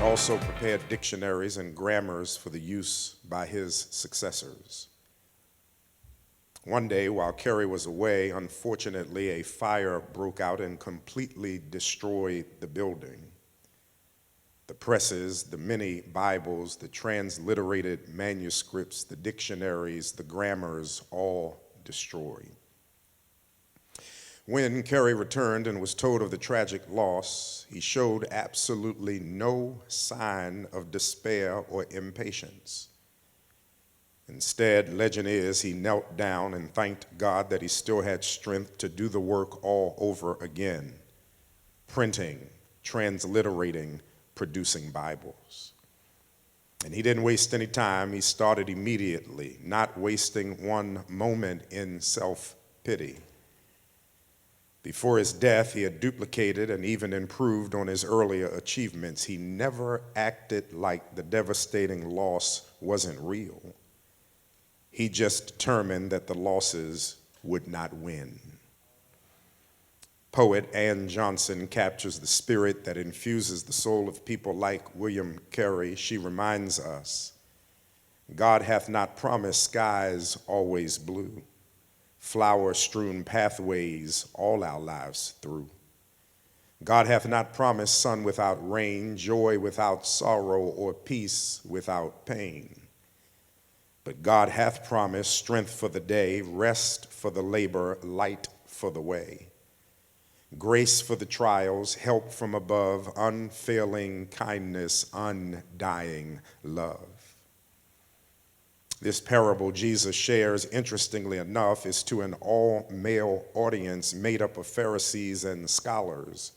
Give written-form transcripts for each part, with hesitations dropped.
also prepared dictionaries and grammars for the use by his successors. One day, while Carey was away, unfortunately, a fire broke out and completely destroyed the building. The presses, the many Bibles, the transliterated manuscripts, the dictionaries, the grammars, all destroyed. When Carey returned and was told of the tragic loss, he showed absolutely no sign of despair or impatience. Instead, legend is, he knelt down and thanked God that he still had strength to do the work all over again, printing, transliterating, producing Bibles. And he didn't waste any time. He started immediately, not wasting one moment in self-pity. Before his death, he had duplicated and even improved on his earlier achievements. He never acted like the devastating loss wasn't real. He just determined that the losses would not win. Poet Ann Johnson captures the spirit that infuses the soul of people like William Carey. She reminds us, God hath not promised skies always blue, flower-strewn pathways all our lives through. God hath not promised sun without rain, joy without sorrow, or peace without pain. But God hath promised strength for the day, rest for the labor, light for the way, grace for the trials, help from above, unfailing kindness, undying love. This parable Jesus shares, interestingly enough, is to an all-male audience made up of Pharisees and scholars.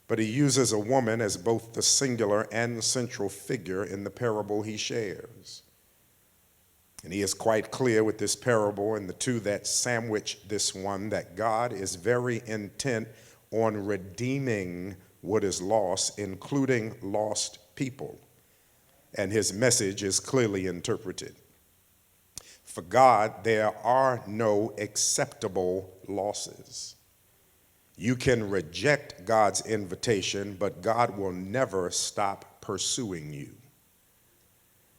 But he uses a woman as both the singular and central figure in the parable he shares. And he is quite clear with this parable and the two that sandwich this one that God is very intent on redeeming what is lost, including lost people. And his message is clearly interpreted. For God, there are no acceptable losses. You can reject God's invitation, but God will never stop pursuing you.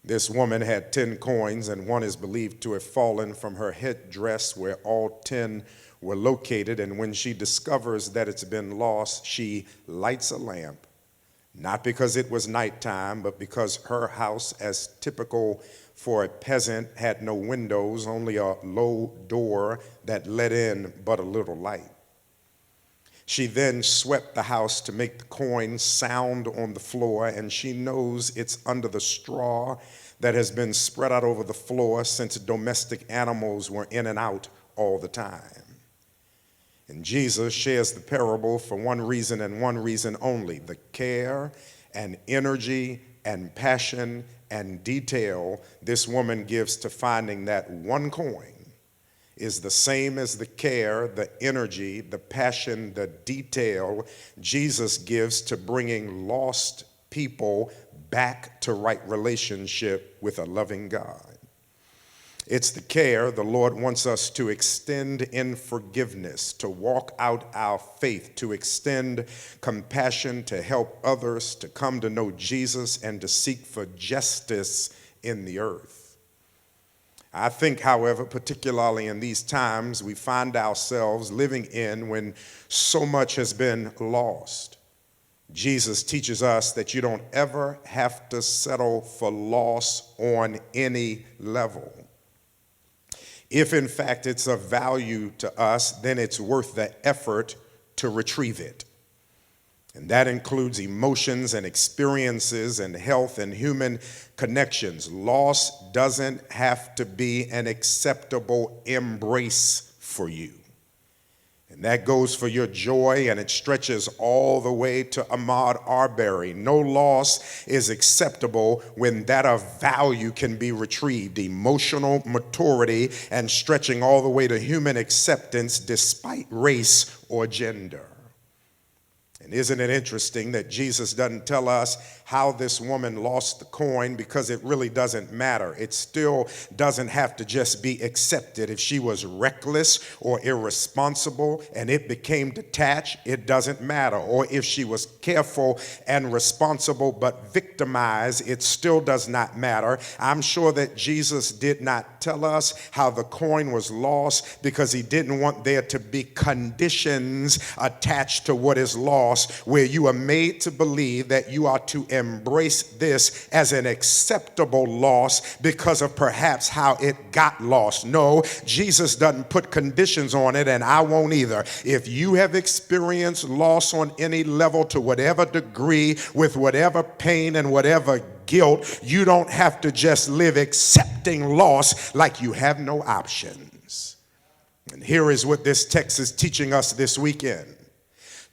This woman had 10 coins, and one is believed to have fallen from her headdress where all 10 were located. And when she discovers that it's been lost, she lights a lamp, not because it was nighttime, but because her house, as typical for a peasant, had no windows, only a low door that let in but a little light. She then swept the house to make the coins sound on the floor, and she knows it's under the straw that has been spread out over the floor since domestic animals were in and out all the time. And Jesus shares the parable for one reason and one reason only: the care and energy and passion and detail this woman gives to finding that one coin is the same as the care, the energy, the passion, the detail Jesus gives to bringing lost people back to right relationship with a loving God. It's the care the Lord wants us to extend in forgiveness, to walk out our faith, to extend compassion, to help others to come to know Jesus and to seek for justice in the earth. I think, however, particularly in these times we find ourselves living in when so much has been lost, Jesus teaches us that you don't ever have to settle for loss on any level. If in fact it's of value to us, then it's worth the effort to retrieve it. And that includes emotions and experiences and health and human connections. Loss doesn't have to be an acceptable embrace for you. And that goes for your joy, and it stretches all the way to Ahmaud Arbery. No loss is acceptable when that of value can be retrieved. Emotional maturity and stretching all the way to human acceptance despite race or gender. And isn't it interesting that Jesus doesn't tell us how this woman lost the coin, because it really doesn't matter. It still doesn't have to just be accepted. If she was reckless or irresponsible and it became detached, it doesn't matter. Or if she was careful and responsible but victimized, it still does not matter. I'm sure that Jesus did not tell us how the coin was lost because he didn't want there to be conditions attached to what is lost, where you are made to believe that you are to embrace this as an acceptable loss because of perhaps how it got lost. No, Jesus doesn't put conditions on it, and I won't either. If you have experienced loss on any level, to whatever degree, with whatever pain and whatever guilt, you don't have to just live accepting loss like you have no options. And here is what this text is teaching us this weekend.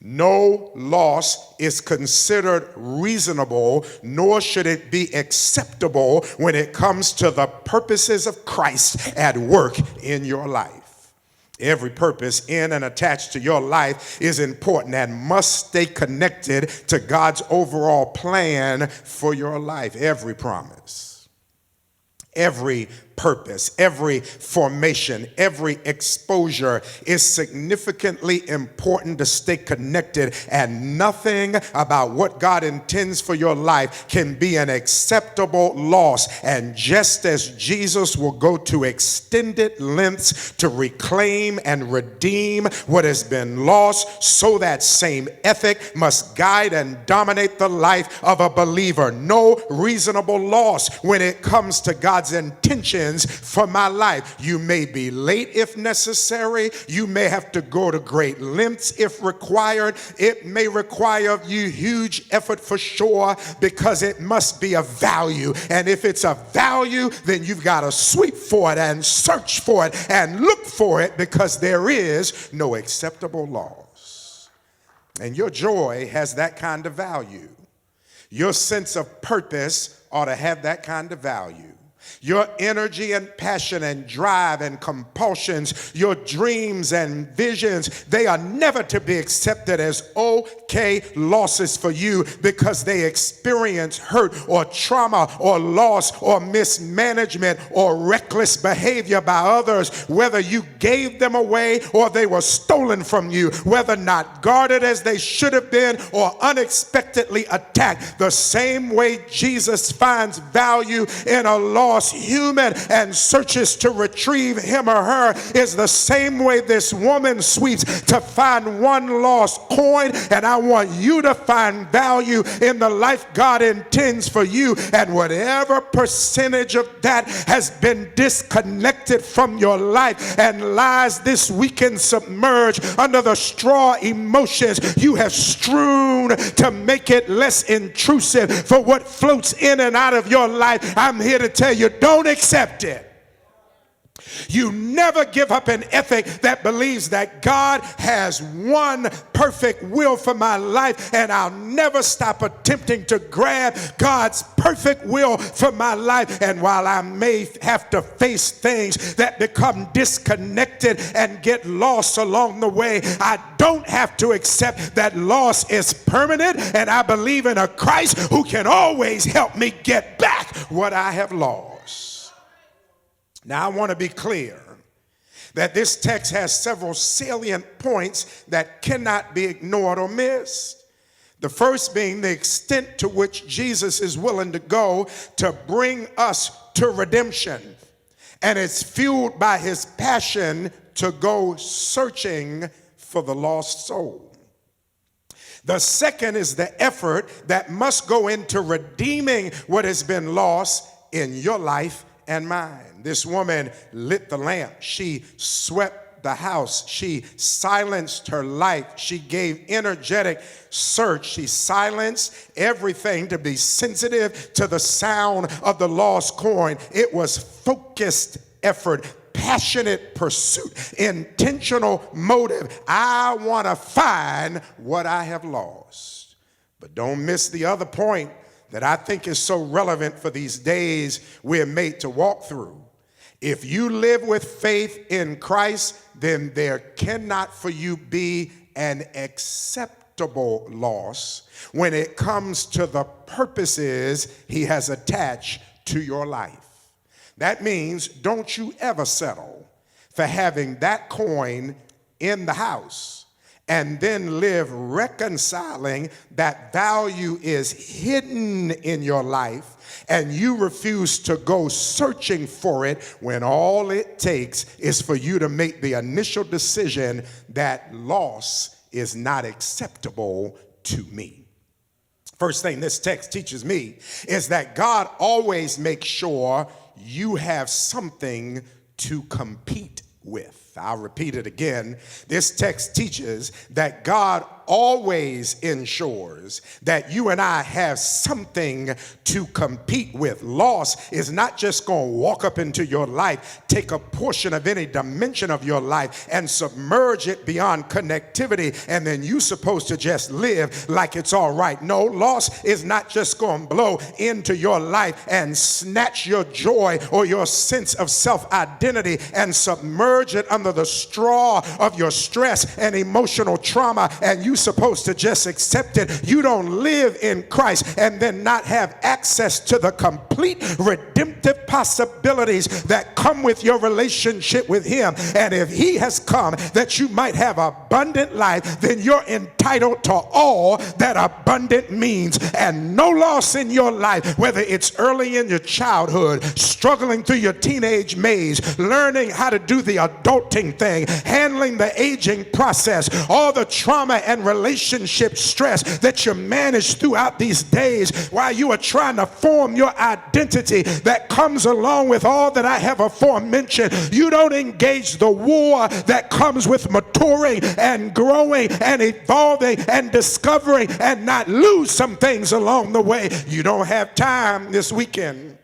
No loss is considered reasonable, nor should it be acceptable when it comes to the purposes of Christ at work in your life. Every purpose in and attached to your life is important and must stay connected to God's overall plan for your life. Every promise, every purpose, every formation, every exposure is significantly important to stay connected, and nothing about what God intends for your life can be an acceptable loss. And just as Jesus will go to extended lengths to reclaim and redeem what has been lost, so that same ethic must guide and dominate the life of a believer. No reasonable loss when it comes to God's intention for my life. You may be late if necessary. You may have to go to great lengths if required. It may require of you huge effort for sure, because it must be of value. And if it's of value, then you've got to sweep for it and search for it and look for it, because there is no acceptable loss. And your joy has that kind of value. Your sense of purpose ought to have that kind of value. Your energy and passion and drive and compulsions, your dreams and visions, they are never to be accepted as okay losses for you because they experience hurt or trauma or loss or mismanagement or reckless behavior by others, whether you gave them away or they were stolen from you, whether not guarded as they should have been or unexpectedly attacked. The same way Jesus finds value in a lost human and searches to retrieve him or her is the same way this woman sweeps to find one lost coin. And I want you to find value in the life God intends for you, and whatever percentage of that has been disconnected from your life and lies this weekend submerged under the straw emotions you have strewn to make it less intrusive for what floats in and out of your life, I'm here to tell you, don't accept it. You never give up an ethic that believes that God has one perfect will for my life, and I'll never stop attempting to grab God's perfect will for my life. And while I may have to face things that become disconnected and get lost along the way, I don't have to accept that loss is permanent, and I believe in a Christ who can always help me get back what I have lost. Now, I want to be clear that this text has several salient points that cannot be ignored or missed. The first being the extent to which Jesus is willing to go to bring us to redemption. And it's fueled by his passion to go searching for the lost soul. The second is the effort that must go into redeeming what has been lost in your life and mine. This woman lit the lamp. She swept the house. She silenced her life. She gave energetic search. She silenced everything to be sensitive to the sound of the lost coin. It was focused effort, passionate pursuit, intentional motive. I want to find what I have lost. But don't miss the other point that I think is so relevant for these days we're made to walk through. If you live with faith in Christ, then there cannot for you be an acceptable acceptable loss when it comes to the purposes he has attached to your life. That means don't you ever settle for having that coin in the house and then live reconciling that value is hidden in your life and you refuse to go searching for it when all it takes is for you to make the initial decision that loss is not acceptable to me. First thing this text teaches me is that God always makes sure you have something to compete with. I'll repeat it again. This text teaches that God always ensures that you and I have something to compete with. Loss is not just going to walk up into your life, take a portion of any dimension of your life and submerge it beyond connectivity, and then you're supposed to just live like it's all right. No, loss is not just going to blow into your life and snatch your joy or your sense of self-identity and submerge it under the straw of your stress and emotional trauma, and you're supposed to just accept it. You don't live in Christ and then not have access to the complete redemptive possibilities that come with your relationship with him. And if he has come that you might have abundant life, then you're entitled to all that abundant means. And no loss in your life, whether it's early in your childhood, struggling through your teenage maze, learning how to do the adulting thing, handling the aging process, all the trauma and relationship stress that you manage throughout these days while you are trying to form your identity that comes along with all that I have aforementioned. You don't engage the war that comes with maturing and growing and evolving and discovering and not lose some things along the way. You don't have time this weekend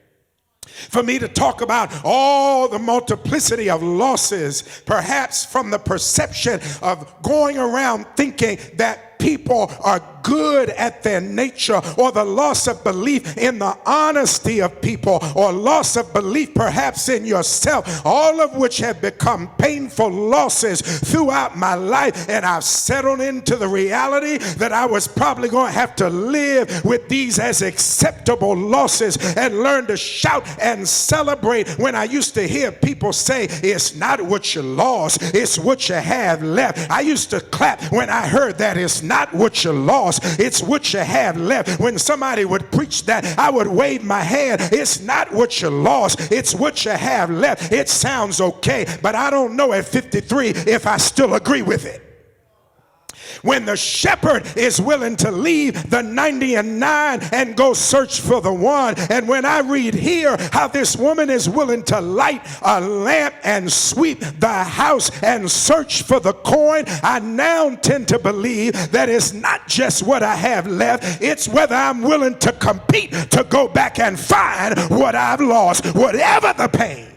for me to talk about all the multiplicity of losses, perhaps from the perception of going around thinking that people are good at their nature, or the loss of belief in the honesty of people, or loss of belief perhaps in yourself, all of which have become painful losses throughout my life. And I've settled into the reality that I was probably going to have to live with these as acceptable losses and learn to shout and celebrate when I used to hear people say, it's not what you lost, it's what you have left. I used to clap when I heard that. It's not what you lost, it's what you have left. When somebody would preach that, I would wave my hand. It's not what you lost, it's what you have left. It sounds okay, but I don't know at 53 if I still agree with it. When the shepherd is willing to leave the 99 and go search for the one. And when I read here how this woman is willing to light a lamp and sweep the house and search for the coin, I now tend to believe that it's not just what I have left, it's whether I'm willing to compete to go back and find what I've lost, whatever the pain.